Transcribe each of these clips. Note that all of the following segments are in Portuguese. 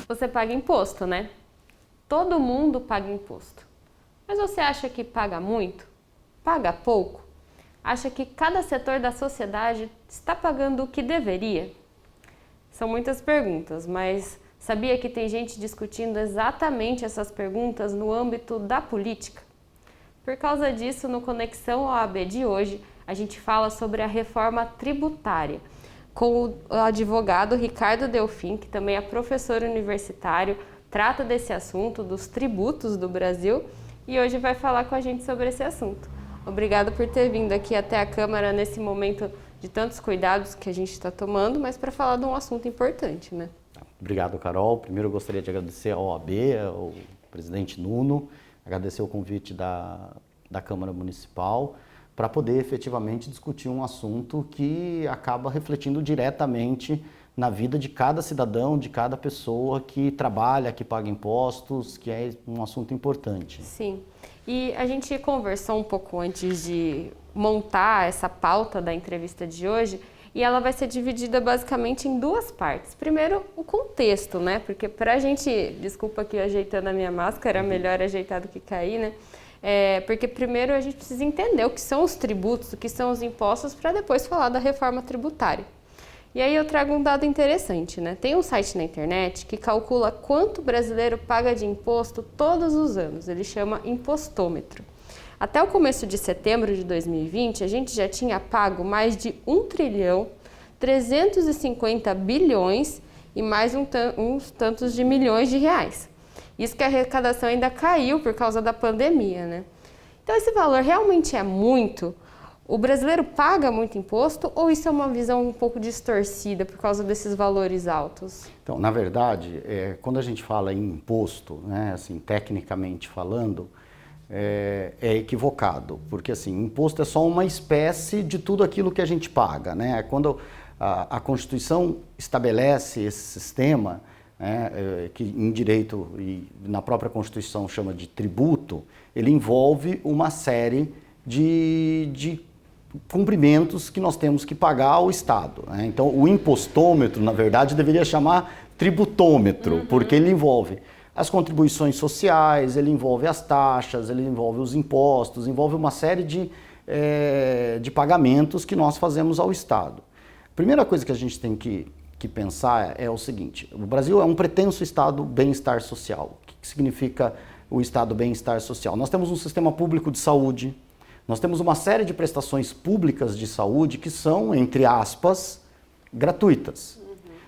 Você paga imposto, né? Todo mundo paga imposto. Mas você acha que paga muito? Paga pouco? Acha que cada setor da sociedade está pagando o que deveria? São muitas perguntas, mas sabia que tem gente discutindo exatamente essas perguntas no âmbito da política? Por causa disso, no Conexão OAB de hoje, a gente fala sobre a reforma tributária, com o advogado Ricardo Delfim, que também é professor universitário, trata desse assunto, dos tributos do Brasil, e hoje vai falar com a gente sobre esse assunto. Obrigada por ter vindo aqui até a Câmara nesse momento de tantos cuidados que a gente está tomando, mas para falar de um assunto importante, né? Obrigado, Carol. Primeiro eu gostaria de agradecer ao OAB, ao presidente Nuno, agradecer o convite da Câmara Municipal para poder efetivamente discutir um assunto que acaba refletindo diretamente na vida de cada cidadão, de cada pessoa que trabalha, que paga impostos, que é um assunto importante. Sim. E a gente conversou um pouco antes de montar essa pauta da entrevista de hoje e ela vai ser dividida basicamente em duas partes. Primeiro, o contexto, né? Porque pra gente, desculpa aqui ajeitando a minha máscara, melhor ajeitar do que cair, né? Porque primeiro a gente precisa entender o que são os tributos, o que são os impostos, para depois falar da reforma tributária. E aí eu trago um dado interessante, né? Tem um site na internet que calcula quanto o brasileiro paga de imposto todos os anos. Ele chama Impostômetro. Até o começo de setembro de 2020, a gente já tinha pago mais de 1 trilhão, 350 bilhões e mais uns tantos de milhões de reais. Isso que a arrecadação ainda caiu por causa da pandemia, né? Então esse valor realmente é muito? O brasileiro paga muito imposto ou isso é uma visão um pouco distorcida por causa desses valores altos? Então, na verdade, quando a gente fala em imposto, né, assim, tecnicamente falando, é equivocado, porque assim, imposto é só uma espécie de tudo aquilo que a gente paga, né? Quando a Constituição estabelece esse sistema, que em direito e na própria Constituição chama de tributo, ele envolve uma série de cumprimentos que nós temos que pagar ao Estado, né? Então, o impostômetro, na verdade, deveria chamar tributômetro, porque ele envolve as contribuições sociais, ele envolve as taxas, ele envolve os impostos, envolve uma série de pagamentos que nós fazemos ao Estado. A primeira coisa que a gente tem que pensar é o seguinte: o Brasil é um pretenso Estado bem-estar social. O que significa o Estado bem-estar social? Nós temos um sistema público de saúde, nós temos uma série de prestações públicas de saúde que são, entre aspas, gratuitas.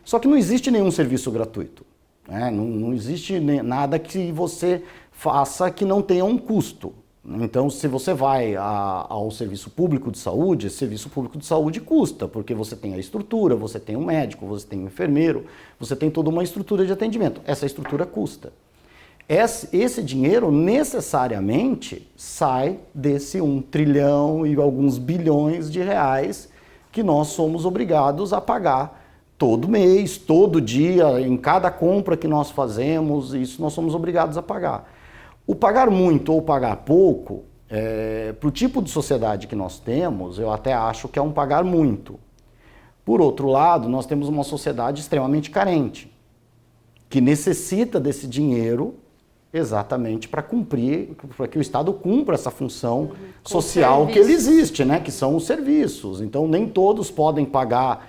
Só que não existe nenhum serviço gratuito, né? Não existe nada que você faça que não tenha um custo. Então, se você vai ao serviço público de saúde, esse serviço público de saúde custa, porque você tem a estrutura, você tem um médico, você tem um enfermeiro, você tem toda uma estrutura de atendimento. Essa estrutura custa. Esse dinheiro necessariamente sai desse 1 trilhão e alguns bilhões de reais que nós somos obrigados a pagar todo mês, todo dia, em cada compra que nós fazemos, isso nós somos obrigados a pagar. O pagar muito ou pagar pouco, para o tipo de sociedade que nós temos, eu até acho que é um pagar muito. Por outro lado, nós temos uma sociedade extremamente carente, que necessita desse dinheiro exatamente para cumprir, para que o Estado cumpra essa função social que ele existe, né? Que são os serviços. Então, nem todos podem pagar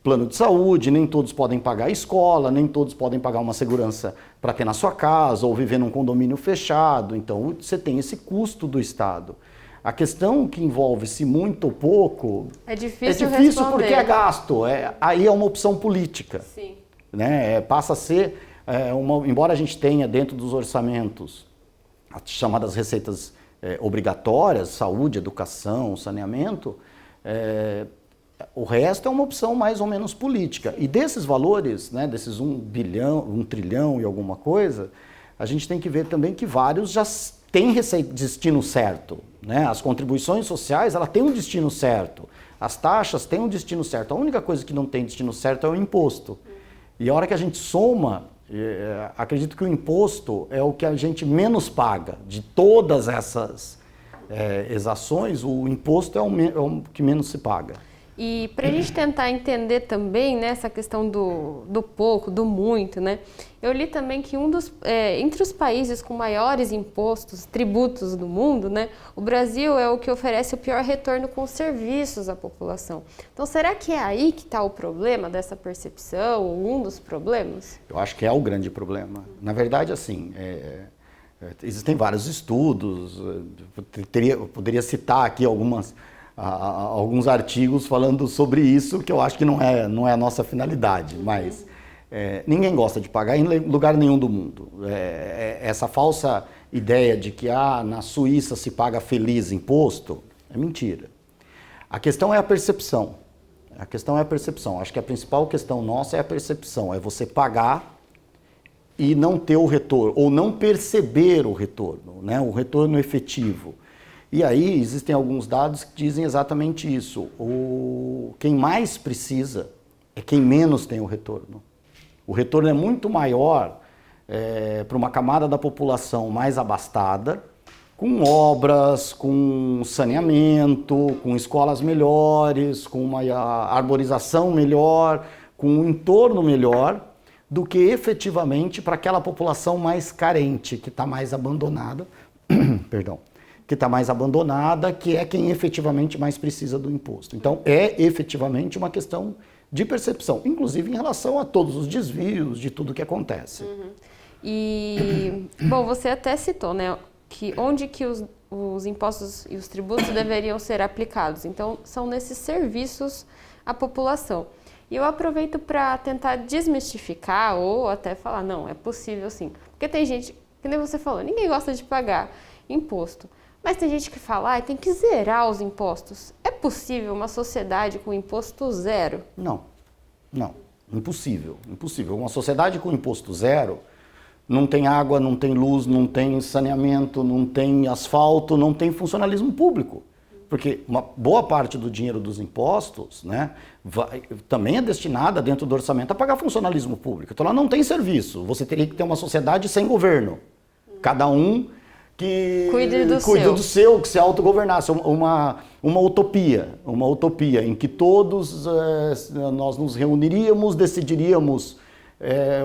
plano de saúde, nem todos podem pagar escola, nem todos podem pagar uma segurança para ter na sua casa ou viver num condomínio fechado. Então, você tem esse custo do Estado. A questão que envolve se muito ou pouco é difícil porque é gasto. Aí é uma opção política. Sim. Né? Passa a ser, embora a gente tenha dentro dos orçamentos as chamadas receitas obrigatórias, saúde, educação, saneamento, o resto é uma opção mais ou menos política. E desses valores, né, desses 1 bilhão, 1 trilhão e alguma coisa, a gente tem que ver também que vários já têm destino certo, né? As contribuições sociais, ela tem um destino certo. As taxas têm um destino certo. A única coisa que não tem destino certo é o imposto. E a hora que a gente soma, acredito que o imposto é o que a gente menos paga. De todas essas exações, o imposto é o que menos se paga. E para a gente tentar entender também, né, essa questão do pouco, do muito, né? Eu li também que entre os países com maiores impostos, tributos do mundo, né, o Brasil é o que oferece o pior retorno com serviços à população. Então, será que é aí que está o problema dessa percepção, um dos problemas? Eu acho que é o grande problema. Na verdade, assim, existem vários estudos, eu poderia citar aqui alguns artigos falando sobre isso, que eu acho que não é a nossa finalidade, mas ninguém gosta de pagar em lugar nenhum do mundo. Essa falsa ideia de que na Suíça se paga feliz imposto é mentira. A questão é a percepção. A questão é a percepção. Acho que a principal questão nossa é a percepção, é você pagar e não ter o retorno, ou não perceber o retorno, né? O retorno efetivo. E aí existem alguns dados que dizem exatamente isso. Quem mais precisa é quem menos tem o retorno. O retorno é muito maior para uma camada da população mais abastada, com obras, com saneamento, com escolas melhores, com uma arborização melhor, com um entorno melhor, do que efetivamente para aquela população mais carente, que está mais abandonada, perdão, que está mais abandonada, que é quem efetivamente mais precisa do imposto. Então, é efetivamente uma questão de percepção, inclusive em relação a todos os desvios de tudo que acontece. E, bom, você até citou, né, que onde que os impostos e os tributos deveriam ser aplicados. Então, são nesses serviços à população. E eu aproveito para tentar desmistificar ou até falar, não, é possível sim. Porque tem gente, que nem você falou, ninguém gosta de pagar imposto. Mas tem gente que fala, tem que zerar os impostos. É possível uma sociedade com imposto zero? Não, impossível. Uma sociedade com imposto zero não tem água, não tem luz, não tem saneamento, não tem asfalto, não tem funcionalismo público. Porque uma boa parte do dinheiro dos impostos, né, também é destinada dentro do orçamento a pagar funcionalismo público. Então ela não tem serviço. Você teria que ter uma sociedade sem governo. Cada um que cuide do seu, que se autogovernasse, uma utopia em que todos nós nos reuniríamos, decidiríamos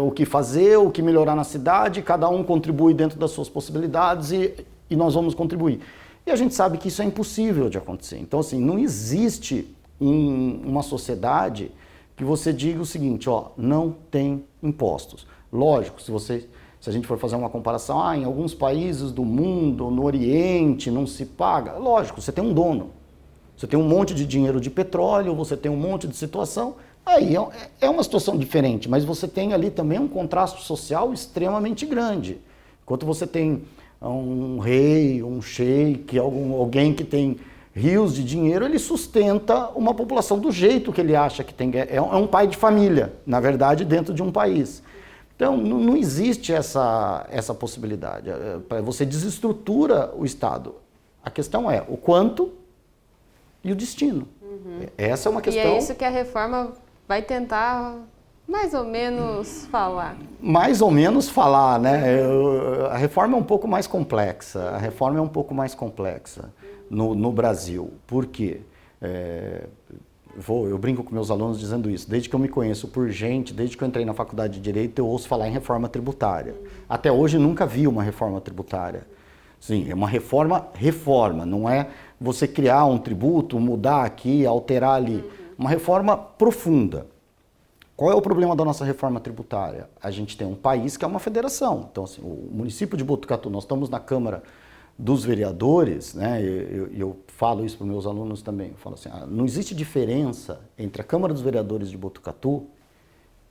o que fazer, o que melhorar na cidade, cada um contribui dentro das suas possibilidades e nós vamos contribuir. E a gente sabe que isso é impossível de acontecer. Então, assim, não existe uma sociedade que você diga o seguinte, não tem impostos. Lógico, se a gente for fazer uma comparação, em alguns países do mundo, no Oriente, não se paga. Lógico, você tem um dono. Você tem um monte de dinheiro de petróleo, você tem um monte de situação. Aí é uma situação diferente, mas você tem ali também um contraste social extremamente grande. Enquanto você tem um rei, um sheik, alguém que tem rios de dinheiro, ele sustenta uma população do jeito que ele acha que tem. É um pai de família, na verdade, dentro de um país. Então, não existe essa possibilidade. Você desestrutura o Estado. A questão é o quanto e o destino. Essa é uma questão... E é isso que a reforma vai tentar mais ou menos falar. Mais ou menos falar, né? A reforma é um pouco mais complexa. No Brasil. Por quê? Eu brinco com meus alunos dizendo isso. Desde que eu me conheço por gente, desde que eu entrei na faculdade de Direito, eu ouço falar em reforma tributária. Até hoje nunca vi uma reforma tributária. Sim, é uma reforma, não é você criar um tributo, mudar aqui, alterar ali. Uma reforma profunda. Qual é o problema da nossa reforma tributária? A gente tem um país que é uma federação. Então, assim, o município de Botucatu, nós estamos na Câmara dos Vereadores, né? Eu falo isso para os meus alunos também. Eu falo assim, não existe diferença entre a Câmara dos Vereadores de Botucatu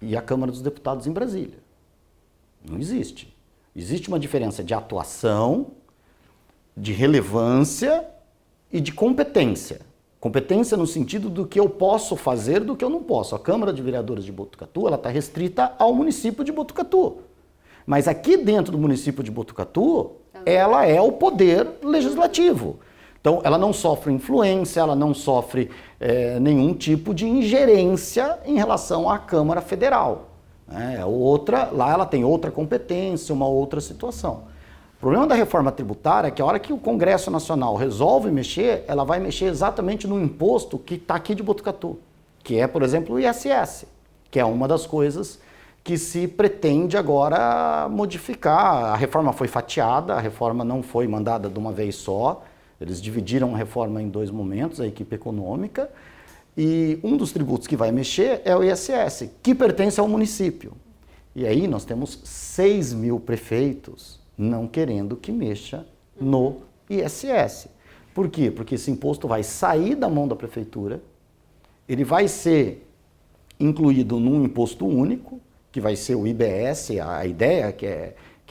e a Câmara dos Deputados em Brasília. Não existe. Existe uma diferença de atuação, de relevância e de competência. Competência no sentido do que eu posso fazer, do que eu não posso. A Câmara de Vereadores de Botucatu, ela está restrita ao município de Botucatu. Mas aqui dentro do município de Botucatu, ela é o poder legislativo. Então, ela não sofre influência, ela não sofre nenhum tipo de ingerência em relação à Câmara Federal. Lá ela tem outra competência, uma outra situação. O problema da reforma tributária é que a hora que o Congresso Nacional resolve mexer, ela vai mexer exatamente no imposto que está aqui de Botucatu, que é, por exemplo, o ISS, que é uma das coisas que se pretende agora modificar. A reforma foi fatiada, a reforma não foi mandada de uma vez só, eles dividiram a reforma em 2 momentos, a equipe econômica, e um dos tributos que vai mexer é o ISS, que pertence ao município. E aí nós temos 6 mil prefeitos não querendo que mexa no ISS. Por quê? Porque esse imposto vai sair da mão da prefeitura, ele vai ser incluído num imposto único, que vai ser o IBS, a ideia que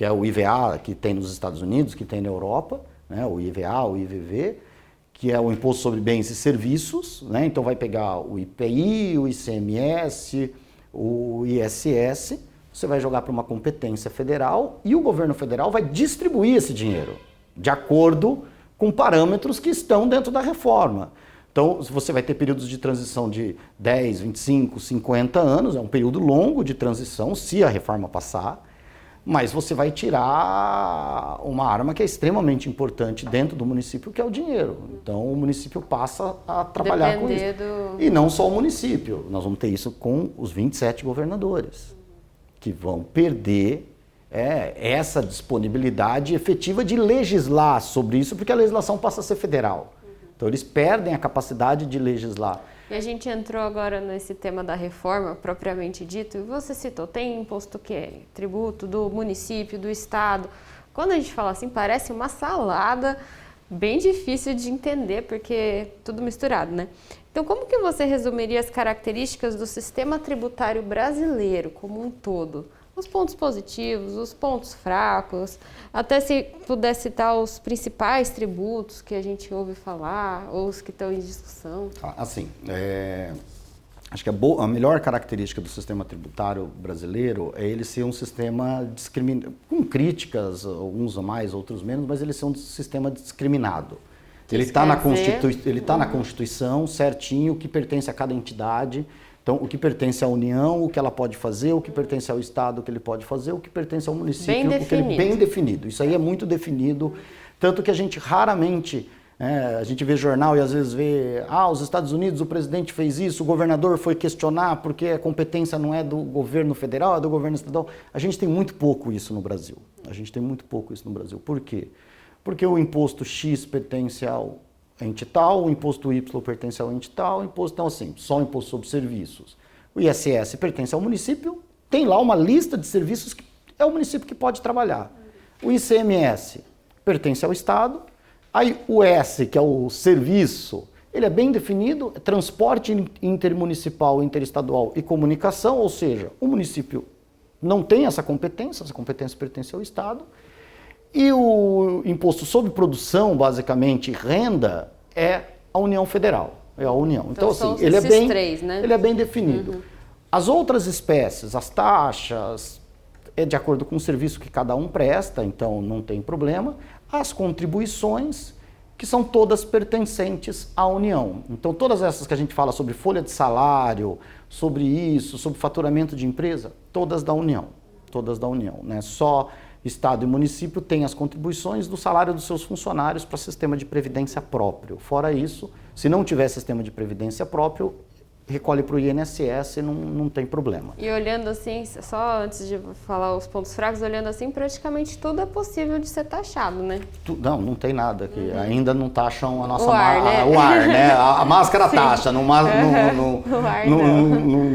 é o IVA que tem nos Estados Unidos, que tem na Europa, né, o IVA, o IVV, que é o Imposto sobre Bens e Serviços, né, então vai pegar o IPI, o ICMS, o ISS, você vai jogar para uma competência federal e o governo federal vai distribuir esse dinheiro, de acordo com parâmetros que estão dentro da reforma. Então, você vai ter períodos de transição de 10, 25, 50 anos, é um período longo de transição, se a reforma passar, mas você vai tirar uma arma que é extremamente importante dentro do município, que é o dinheiro. Então, o município passa a trabalhar com isso. E não só o município, nós vamos ter isso com os 27 governadores, que vão perder essa disponibilidade efetiva de legislar sobre isso, porque a legislação passa a ser federal. Então, eles perdem a capacidade de legislar. E a gente entrou agora nesse tema da reforma, propriamente dito, e você citou, tem imposto que é tributo do município, do estado. Quando a gente fala assim, parece uma salada bem difícil de entender, porque é tudo misturado, né? Então, como que você resumiria as características do sistema tributário brasileiro como um todo? Os pontos positivos, os pontos fracos, até se pudesse citar os principais tributos que a gente ouve falar, ou os que estão em discussão. Assim, acho que a melhor característica do sistema tributário brasileiro é ele ser um sistema com críticas, alguns a mais, outros menos, mas ele ser um sistema discriminado. Ele está na Constituição certinho, o que pertence a cada entidade. Então, o que pertence à União, o que ela pode fazer, o que pertence ao Estado, o que ele pode fazer, o que pertence ao município, o que ele bem definido. Isso aí é muito definido, tanto que a gente raramente, a gente vê jornal e às vezes vê, os Estados Unidos, o presidente fez isso, o governador foi questionar porque a competência não é do governo federal, é do governo estadual. A gente tem muito pouco isso no Brasil. Por quê? Porque o imposto X pertence ao ente tal, o imposto Y pertence ao ente tal, então assim, só o imposto sobre serviços. O ISS pertence ao município, tem lá uma lista de serviços que é o município que pode trabalhar. O ICMS pertence ao Estado, aí o S, que é o serviço, ele é bem definido, é transporte intermunicipal, interestadual e comunicação, ou seja, o município não tem essa competência pertence ao Estado. E o imposto sobre produção, basicamente, renda, é a União Federal. É a União. Então assim, ele é bem definido. Uhum. As outras espécies, as taxas, é de acordo com o serviço que cada um presta, então não tem problema. As contribuições, que são todas pertencentes à União. Então todas essas que a gente fala sobre folha de salário, sobre isso, sobre faturamento de empresa, todas da União. Né? Só Estado e município têm as contribuições do salário dos seus funcionários para sistema de previdência próprio. Fora isso, se não tiver sistema de previdência próprio, recolhe para o INSS e não tem problema. E olhando assim, só antes de falar os pontos fracos, olhando assim, praticamente tudo é possível de ser taxado, né? Não tem nada, que ainda não taxam a nossa o ar, né? A máscara taxa, não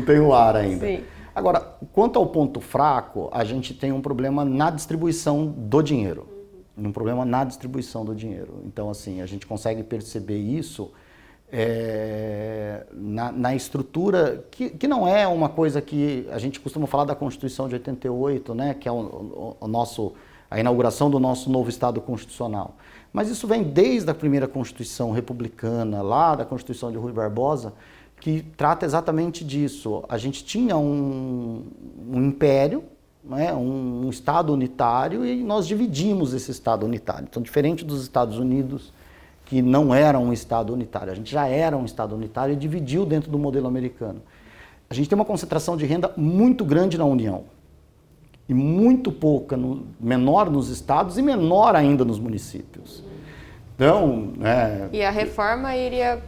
tem o ar ainda. Sim. Agora, quanto ao ponto fraco, a gente tem um problema na distribuição do dinheiro. Então, assim, a gente consegue perceber isso na estrutura, que não é uma coisa que a gente costuma falar da Constituição de 88, né, que é a inauguração do nosso novo Estado Constitucional. Mas isso vem desde a primeira Constituição republicana, lá da Constituição de Rui Barbosa, que trata exatamente disso. A gente tinha um império, né, um Estado unitário, e nós dividimos esse Estado unitário. Então, diferente dos Estados Unidos, que não era um Estado unitário, a gente já era um Estado unitário e dividiu dentro do modelo americano. A gente tem uma concentração de renda muito grande na União. e muito pouca, menor nos estados e menor ainda nos municípios. Então, E a reforma iria...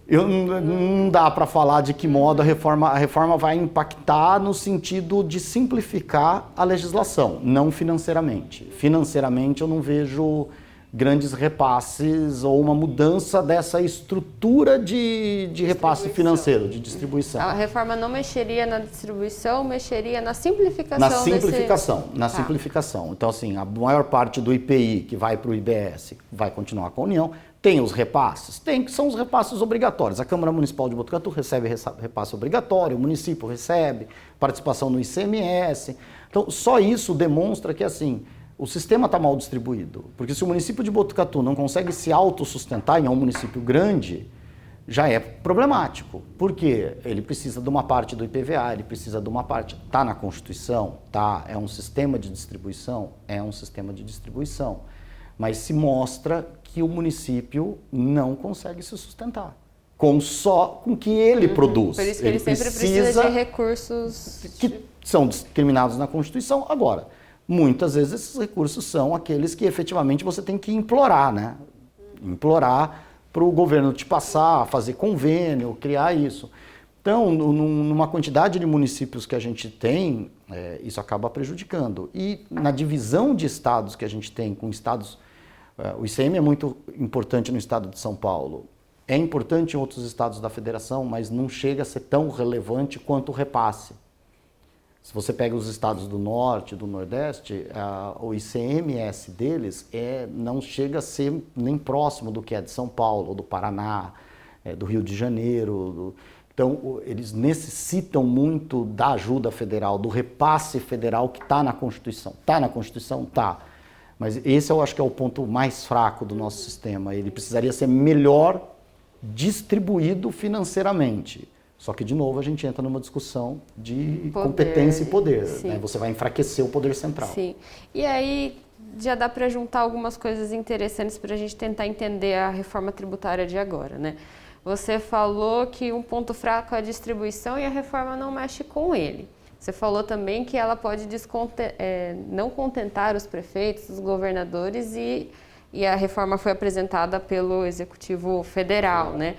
Não dá para falar de que modo a reforma vai impactar no sentido de simplificar a legislação, não financeiramente. Financeiramente eu não vejo grandes repasses ou uma mudança dessa estrutura de repasse financeiro, de distribuição. A reforma não mexeria na distribuição, mexeria na simplificação. Na simplificação. Então, assim, a maior parte do IPI que vai para o IBS vai continuar com a União. Tem os repasses? Tem, que são os repasses obrigatórios. A Câmara Municipal de Botucatu recebe repasse obrigatório, o município recebe, participação no ICMS. Então, só isso demonstra que, assim, o sistema está mal distribuído. Porque se o município de Botucatu não consegue se autossustentar, e é um município grande, já é problemático. Por quê? Ele precisa de uma parte do IPVA, ele precisa de uma parte... Está na Constituição? Tá. É um sistema de distribuição? É um sistema de distribuição. Mas se mostra que o município não consegue se sustentar só com o que ele produz. Por isso que ele sempre precisa de recursos... Que são discriminados na Constituição. Agora, muitas vezes esses recursos são aqueles que efetivamente você tem que implorar, né? Implorar para o governo te passar, fazer convênio, criar isso. Então, numa quantidade de municípios que a gente tem, isso acaba prejudicando. E na divisão de estados que a gente tem, com estados... O ICM é muito importante no estado de São Paulo. É importante em outros estados da federação, mas não chega a ser tão relevante quanto o repasse. Se você pega os estados do Norte, do Nordeste, o ICMS deles não chega a ser nem próximo do que é de São Paulo, do Paraná, do Rio de Janeiro. Então, eles necessitam muito da ajuda federal, do repasse federal que está na Constituição. Está na Constituição? Está. Mas esse eu acho que é o ponto mais fraco do nosso sistema. Ele precisaria ser melhor distribuído financeiramente. Só que, de novo, a gente entra numa discussão de competência e poder. Né? Você vai enfraquecer o poder central. Sim. E aí já dá para juntar algumas coisas interessantes para a gente tentar entender a reforma tributária de agora, né? Você falou que um ponto fraco é a distribuição e a reforma não mexe com ele. Você falou também que ela pode não contentar os prefeitos, os governadores e a reforma foi apresentada pelo Executivo Federal, né?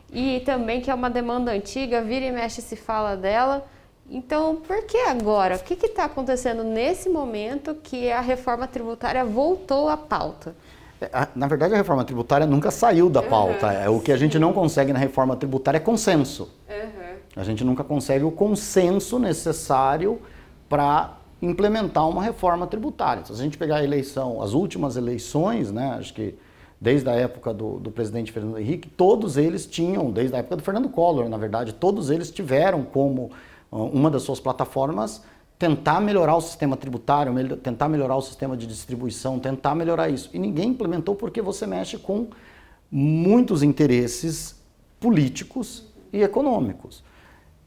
E também que é uma demanda antiga, vira e mexe se fala dela. Então, por que agora? O que está acontecendo nesse momento que a reforma tributária voltou à pauta? Na verdade, a reforma tributária nunca saiu da pauta. O que a gente não consegue na reforma tributária é consenso. A gente nunca consegue o consenso necessário para implementar uma reforma tributária. Se a gente pegar a eleição, as últimas eleições, né, acho que desde a época do presidente Fernando Henrique, todos eles tinham, desde a época do Fernando Collor, na verdade, todos eles tiveram como uma das suas plataformas tentar melhorar o sistema tributário, tentar melhorar o sistema de distribuição, tentar melhorar isso. E ninguém implementou porque você mexe com muitos interesses políticos e econômicos.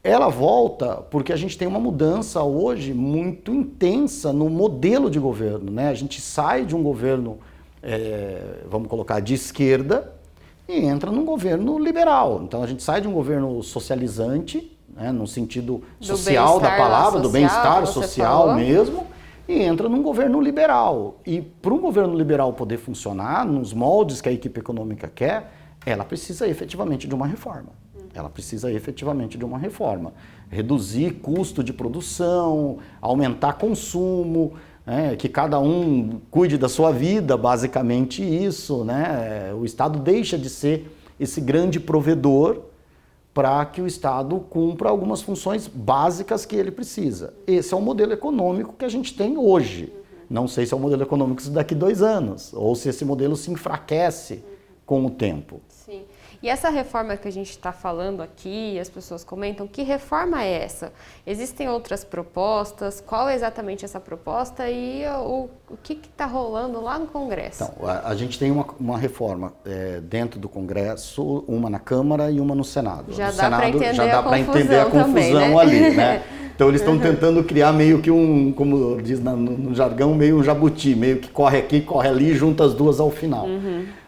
Ela volta porque a gente tem uma mudança hoje muito intensa no modelo de governo, né? A gente sai de um governo, vamos colocar, de esquerda e entra num governo liberal. Então a gente sai de um governo socializante, né, no sentido social da palavra, do bem-estar social mesmo, e entra num governo liberal. E para um governo liberal poder funcionar nos moldes que a equipe econômica quer, ela precisa efetivamente de uma reforma. Ela precisa efetivamente de uma reforma. Reduzir custo de produção, aumentar consumo, que cada um cuide da sua vida, basicamente isso, né? O Estado deixa de ser esse grande provedor para que o Estado cumpra algumas funções básicas que ele precisa. Esse é o modelo econômico que a gente tem hoje. Não sei se é o modelo econômico daqui 2 anos, ou se esse modelo se enfraquece com o tempo. Sim. E essa reforma que a gente está falando aqui, as pessoas comentam, que reforma é essa? Existem outras propostas? Qual é exatamente essa proposta e o que está rolando lá no Congresso? Então, a gente tem uma reforma dentro do Congresso, uma na Câmara e uma no Senado. Já no dá Senado para entender, já dá para entender a confusão também, né? ali, né? Então eles estão tentando criar meio que como diz no jargão, meio um jabuti, meio que corre aqui, corre ali e junta as duas ao final.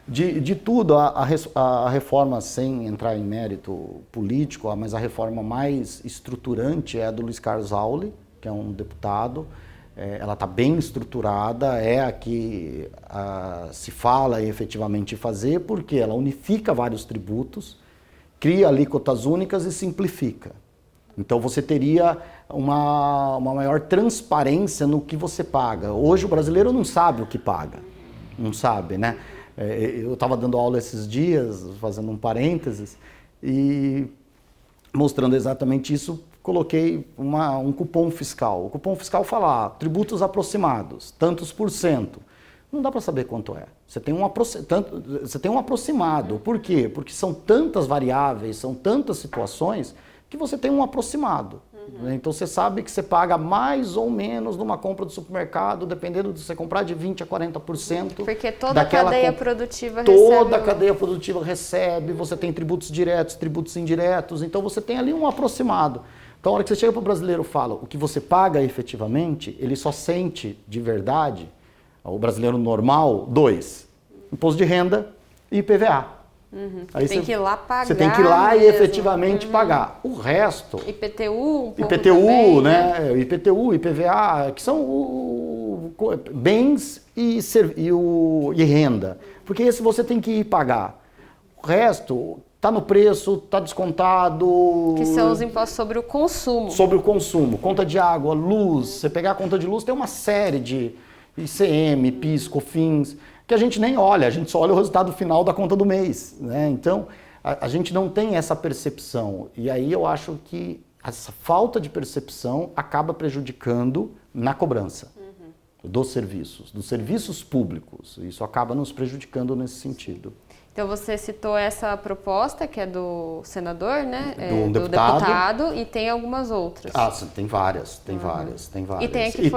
De tudo, a reforma, sem entrar em mérito político, mas a reforma mais estruturante é a do Luiz Carlos Auli, que é um deputado, ela está bem estruturada, é a que se fala efetivamente fazer, porque ela unifica vários tributos, cria alíquotas únicas e simplifica. Então você teria uma maior transparência no que você paga. Hoje o brasileiro não sabe o que paga, não sabe, né? Eu estava dando aula esses dias, fazendo um parênteses, e mostrando exatamente isso, coloquei um cupom fiscal. O cupom fiscal fala tributos aproximados, tantos por cento. Não dá para saber quanto é. Você tem um aproximado. Por quê? Porque são tantas variáveis, são tantas situações que você tem um aproximado. Então você sabe que você paga mais ou menos numa compra do supermercado, dependendo de você comprar de 20% a 40%. Porque toda a cadeia produtiva recebe. Toda a cadeia produtiva recebe, você tem tributos diretos, tributos indiretos, então você tem ali um aproximado. Então a hora que você chega para o brasileiro e fala o que você paga efetivamente, ele só sente de verdade, o brasileiro normal, 2, imposto de renda e IPVA. Aí tem que ir lá pagar. Você tem que ir lá mesmo. E efetivamente pagar. O resto... IPTU, IPTU, também, né? IPTU, IPVA, que são bens e renda. Porque esse você tem que ir pagar. O resto está no preço, está descontado. Que são os impostos sobre o consumo. Sobre o consumo. Conta de água, luz. Você pegar a conta de luz, tem uma série de ICM, PIS, COFINS, que a gente nem olha, a gente só olha o resultado final da conta do mês, né? Então, a gente não tem essa percepção. E aí eu acho que essa falta de percepção acaba prejudicando na cobrança dos serviços públicos. Isso acaba nos prejudicando nesse sentido. Então você citou essa proposta, que é do senador, né? Do deputado, e tem algumas outras. Sim, tem várias. E tem a que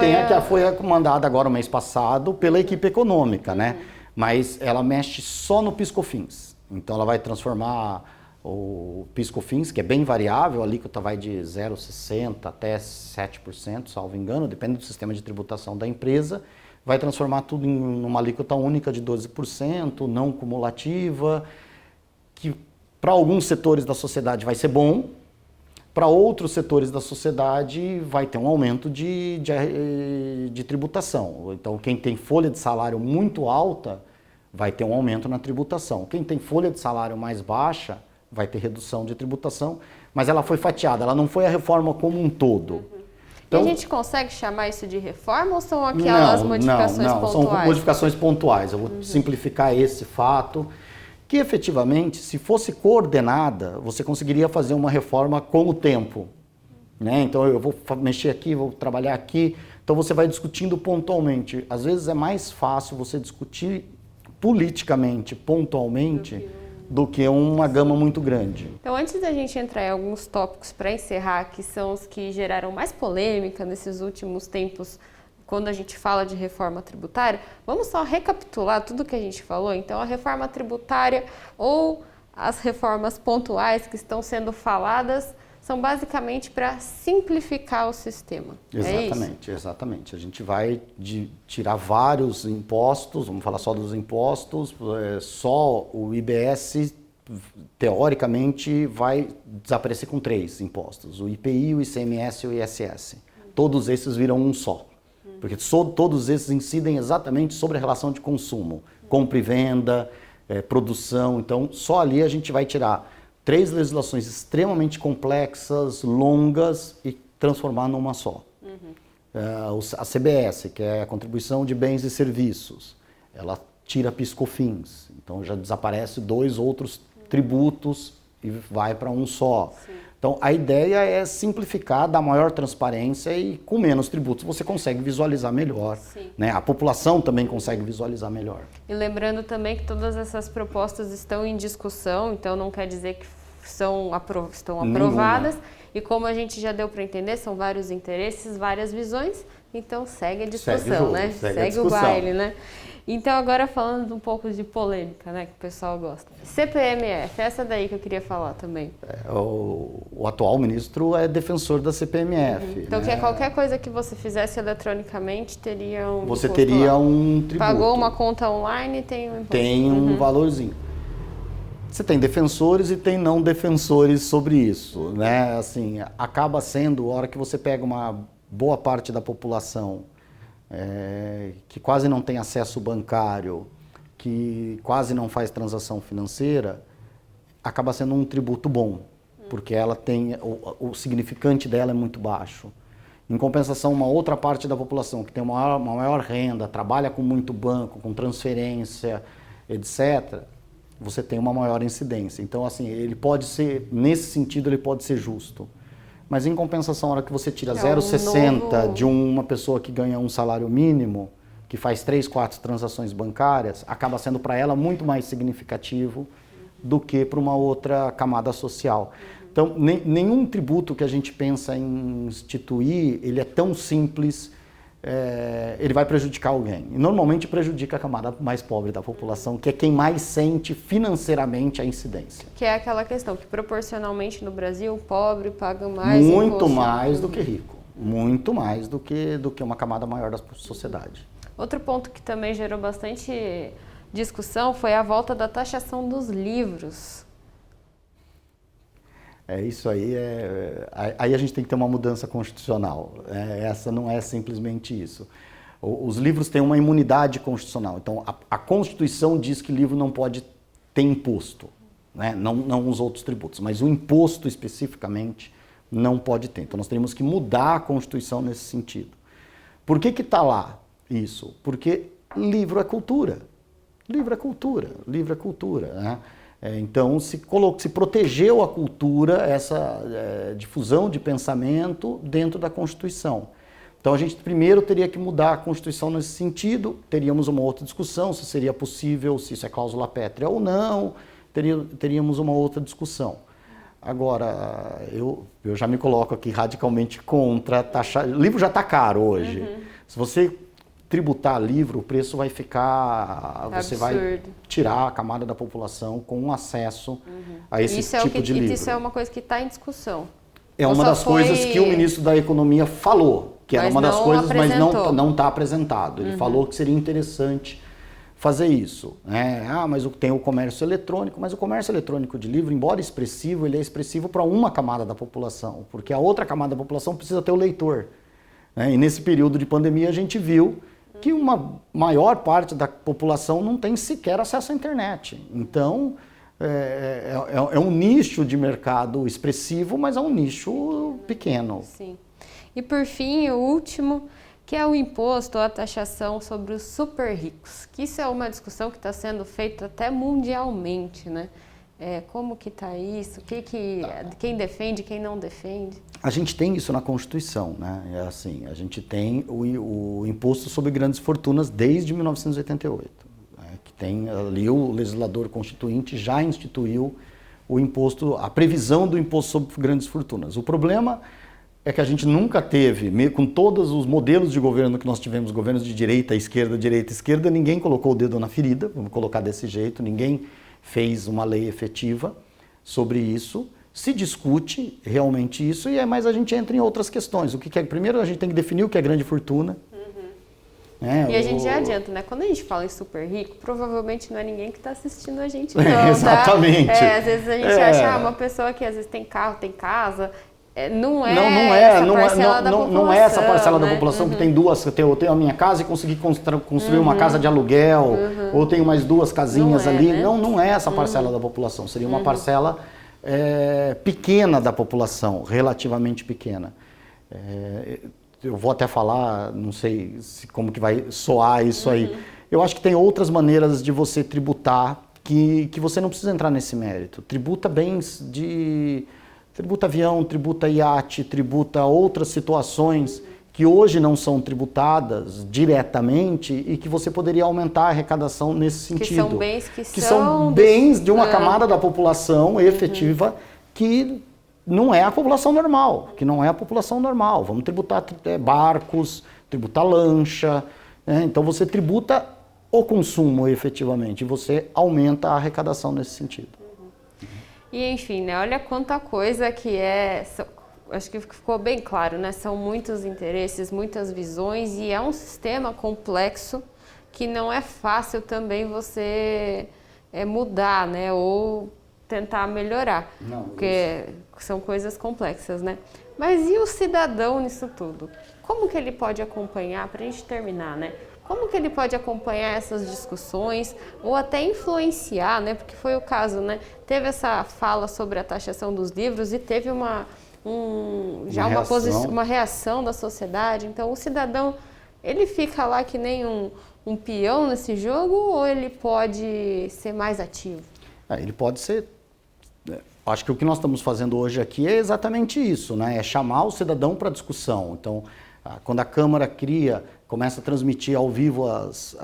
foi mandada agora o mês passado pela equipe econômica, né? Mas ela mexe só no PIS/COFINS. Então ela vai transformar o PIS/COFINS, que é bem variável, a alíquota vai de 0,60% até 7%, salvo engano, depende do sistema de tributação da empresa. Vai transformar tudo em uma alíquota única de 12%, não cumulativa, que para alguns setores da sociedade vai ser bom, para outros setores da sociedade vai ter um aumento de tributação. Então, quem tem folha de salário muito alta vai ter um aumento na tributação. Quem tem folha de salário mais baixa vai ter redução de tributação, mas ela foi fatiada, ela não foi a reforma como um todo. Então, e a gente consegue chamar isso de reforma ou são aquelas modificações pontuais? São modificações pontuais. Eu vou simplificar esse fato, que efetivamente, se fosse coordenada, você conseguiria fazer uma reforma com o tempo. Né? Então eu vou mexer aqui, vou trabalhar aqui, então você vai discutindo pontualmente. Às vezes é mais fácil você discutir politicamente, pontualmente, do que uma gama muito grande. Então, antes da gente entrar em alguns tópicos para encerrar, que são os que geraram mais polêmica nesses últimos tempos, quando a gente fala de reforma tributária, vamos só recapitular tudo que a gente falou. Então, a reforma tributária ou as reformas pontuais que estão sendo faladas são basicamente para simplificar o sistema. Exatamente, exatamente. A gente vai tirar vários impostos, vamos falar só dos impostos, só o IBS, teoricamente, vai desaparecer com 3 impostos, o IPI, o ICMS e o ISS. Todos esses viram um só, porque todos esses incidem exatamente sobre a relação de consumo, compra e venda, produção, então só ali a gente vai tirar 3 legislações extremamente complexas, longas e transformar numa só. A CBS, que é a Contribuição de Bens e Serviços, ela tira PIS/COFINS, então já desaparece 2 outros tributos e vai para um só. Sim. Então a ideia é simplificar, dar maior transparência e com menos tributos você consegue visualizar melhor. Né? A população também consegue visualizar melhor. E lembrando também que todas essas propostas estão em discussão, então não quer dizer que estão aprovadas. E como a gente já deu para entender, são vários interesses, várias visões, então segue a discussão, né? Segue o baile, né? Então agora falando um pouco de polêmica, né, que o pessoal gosta. CPMF, essa daí que eu queria falar também. O atual ministro é defensor da CPMF. Então né? Qualquer coisa que você fizesse eletronicamente teria um Você teria um tributo. Pagou uma conta online, tem um imposto. Tem um valorzinho. Você tem defensores e tem não defensores sobre isso, né? Assim, acaba sendo, a hora que você pega uma boa parte da população que quase não tem acesso bancário, que quase não faz transação financeira, acaba sendo um tributo bom, porque ela tem, o significante dela é muito baixo. Em compensação, uma outra parte da população que tem uma maior renda, trabalha com muito banco, com transferência, etc., você tem uma maior incidência. Então, assim, ele pode ser, nesse sentido, ele pode ser justo. Mas, em compensação, a hora que você tira 0,60 de uma pessoa que ganha um salário mínimo, que faz 3, 4 transações bancárias, acaba sendo para ela muito mais significativo do que para uma outra camada social. Então, nenhum tributo que a gente pensa em instituir, ele é tão simples, ele vai prejudicar alguém. E normalmente prejudica a camada mais pobre da população, que é quem mais sente financeiramente a incidência. Que é aquela questão que proporcionalmente no Brasil o pobre paga mais muito imposto. Mais do que rico. Muito mais do que uma camada maior da sociedade. Outro ponto que também gerou bastante discussão foi a volta da taxação dos livros. Isso aí, aí a gente tem que ter uma mudança constitucional. Essa não é simplesmente isso. Os livros têm uma imunidade constitucional. Então, a Constituição diz que livro não pode ter imposto, né? Não os outros tributos, mas o imposto especificamente não pode ter. Então, nós teríamos que mudar a Constituição nesse sentido. Por que está lá isso? Porque livro é cultura. Livro é cultura. Livro é cultura, né? Então, se protegeu a cultura, essa difusão de pensamento dentro da Constituição. Então, a gente primeiro teria que mudar a Constituição nesse sentido, teríamos uma outra discussão, se seria possível, se isso é cláusula pétrea ou não, teríamos uma outra discussão. Agora, eu já me coloco aqui radicalmente contra taxar. O livro já está caro hoje. Se você tributar livro, o preço vai ficar... Você vai tirar a camada da população com acesso a esse tipo de livro. Isso é uma coisa que está em discussão. É uma das coisas que o ministro da Economia falou, que era uma das coisas, mas não está apresentado. Ele falou que seria interessante fazer isso. Mas tem o comércio eletrônico, mas o comércio eletrônico de livro, embora expressivo, ele é expressivo para uma camada da população, porque a outra camada da população precisa ter o leitor. E nesse período de pandemia a gente viu que uma maior parte da população não tem sequer acesso à internet. Então, é um nicho de mercado expressivo, mas é um nicho pequeno. Sim. E por fim, o último, que é o imposto ou a taxação sobre os super ricos. Que isso é uma discussão que está sendo feita até mundialmente, né? Como que está isso? Quem defende, quem não defende? A gente tem isso na Constituição, né? A gente tem o imposto sobre grandes fortunas desde 1988. Que tem ali o legislador constituinte já instituiu o imposto, a previsão do imposto sobre grandes fortunas. O problema é que a gente nunca teve, com todos os modelos de governo que nós tivemos, governos de direita, esquerda, ninguém colocou o dedo na ferida, vamos colocar desse jeito, ninguém fez uma lei efetiva sobre isso. Se discute realmente isso, mas a gente entra em outras questões. Primeiro a gente tem que definir o que é grande fortuna. E a gente já adianta, né? Quando a gente fala em super rico, provavelmente não é ninguém que está assistindo a gente, não. Exatamente. Tá? Às vezes a gente acha uma pessoa que às vezes tem carro, tem casa. Não é essa parcela da população que tem duas, eu tenho a minha casa e consegui construir uma casa de aluguel, ou tenho mais duas casinhas ali. Né? Não é essa parcela da população, seria uma parcela pequena da população, relativamente pequena. Eu vou até falar, não sei como que vai soar isso aí. Eu acho que tem outras maneiras de você tributar que você não precisa entrar nesse mérito. Tributa bens tributa avião, tributa iate, tributa outras situações que hoje não são tributadas diretamente e que você poderia aumentar a arrecadação nesse sentido. Que são bens que são bens de uma camada da população efetiva que não é a população normal, Vamos tributar barcos, tributar lancha, Então você tributa o consumo efetivamente e você aumenta a arrecadação nesse sentido. E enfim, né? Olha quanta coisa que acho que ficou bem claro, né? São muitos interesses, muitas visões e é um sistema complexo que não é fácil também você mudar, né? Ou tentar melhorar, porque são coisas complexas, né? Mas e o cidadão nisso tudo? como que ele pode acompanhar, para a gente terminar, né? Como que ele pode acompanhar essas discussões ou até influenciar, né? Porque foi o caso, né? Teve essa fala sobre a taxação dos livros e teve uma reação da sociedade. Então, o cidadão, ele fica lá que nem um peão nesse jogo ou ele pode ser mais ativo? Ele pode ser... Acho que o que nós estamos fazendo hoje aqui é exatamente isso, né? É chamar o cidadão para discussão. Então, quando a Câmara começa a transmitir ao vivo as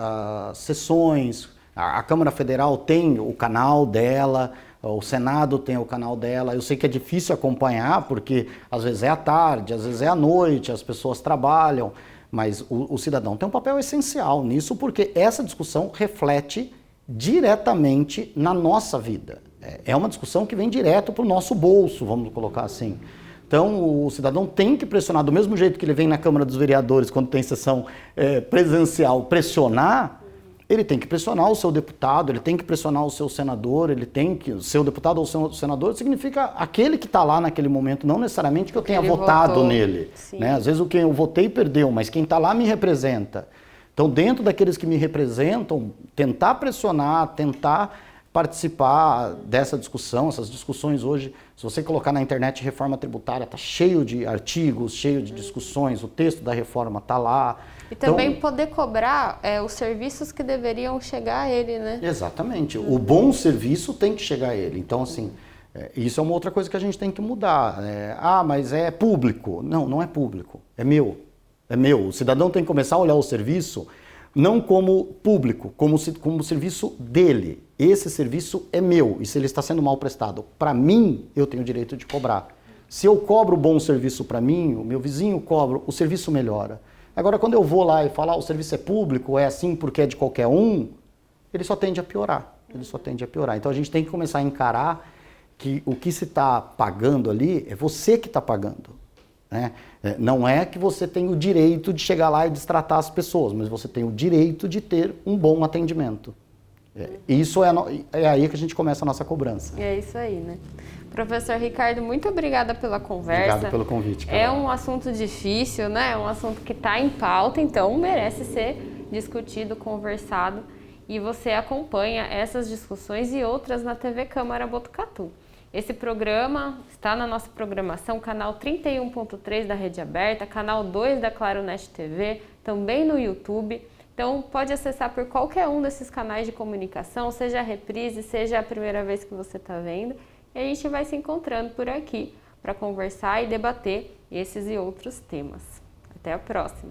sessões, a Câmara Federal tem o canal dela, o Senado tem o canal dela. Eu sei que é difícil acompanhar, porque às vezes é à tarde, às vezes é à noite, as pessoas trabalham, mas o cidadão tem um papel essencial nisso, porque essa discussão reflete diretamente na nossa vida. É uma discussão que vem direto para o nosso bolso, vamos colocar assim. Então, o cidadão tem que pressionar, do mesmo jeito que ele vem na Câmara dos Vereadores, quando tem sessão presencial, pressionar, ele tem que pressionar o seu deputado, ele tem que pressionar o seu senador, o seu deputado ou o seu senador significa aquele que está lá naquele momento, não necessariamente que eu tenha votado nele. Né? Às vezes quem eu votei perdeu, mas quem está lá me representa. Então, dentro daqueles que me representam, tentar pressionar, tentar participar dessa discussão, essas discussões hoje, se você colocar na internet reforma tributária, está cheio de artigos, cheio de discussões, o texto da reforma está lá. E também poder cobrar os serviços que deveriam chegar a ele, né? Exatamente. O bom serviço tem que chegar a ele. Então, assim, isso é uma outra coisa que a gente tem que mudar. Mas é público. Não, não é público. É meu. É meu. O cidadão tem que começar a olhar o serviço não como público, como serviço dele. Esse serviço é meu. E se ele está sendo mal prestado para mim, eu tenho o direito de cobrar. Se eu cobro bom serviço para mim, o meu vizinho cobra, o serviço melhora. Agora, quando eu vou lá e falar o serviço é público, é assim porque é de qualquer um, ele só tende a piorar. Ele só tende a piorar. Então, a gente tem que começar a encarar que o que se está pagando ali é você que está pagando. Né? Não é que você tem o direito de chegar lá e destratar as pessoas, mas você tem o direito de ter um bom atendimento. Isso é aí que a gente começa a nossa cobrança. É isso aí, né? Professor Ricardo, muito obrigada pela conversa. Obrigado pelo convite, Carol. É um assunto difícil, né? É um assunto que está em pauta, então merece ser discutido, conversado. E você acompanha essas discussões e outras na TV Câmara Botucatu. Esse programa está na nossa programação, canal 31.3 da Rede Aberta, canal 2 da Claro Nest TV, também no YouTube. Então, pode acessar por qualquer um desses canais de comunicação, seja a reprise, seja a primeira vez que você está vendo. E a gente vai se encontrando por aqui para conversar e debater esses e outros temas. Até a próxima!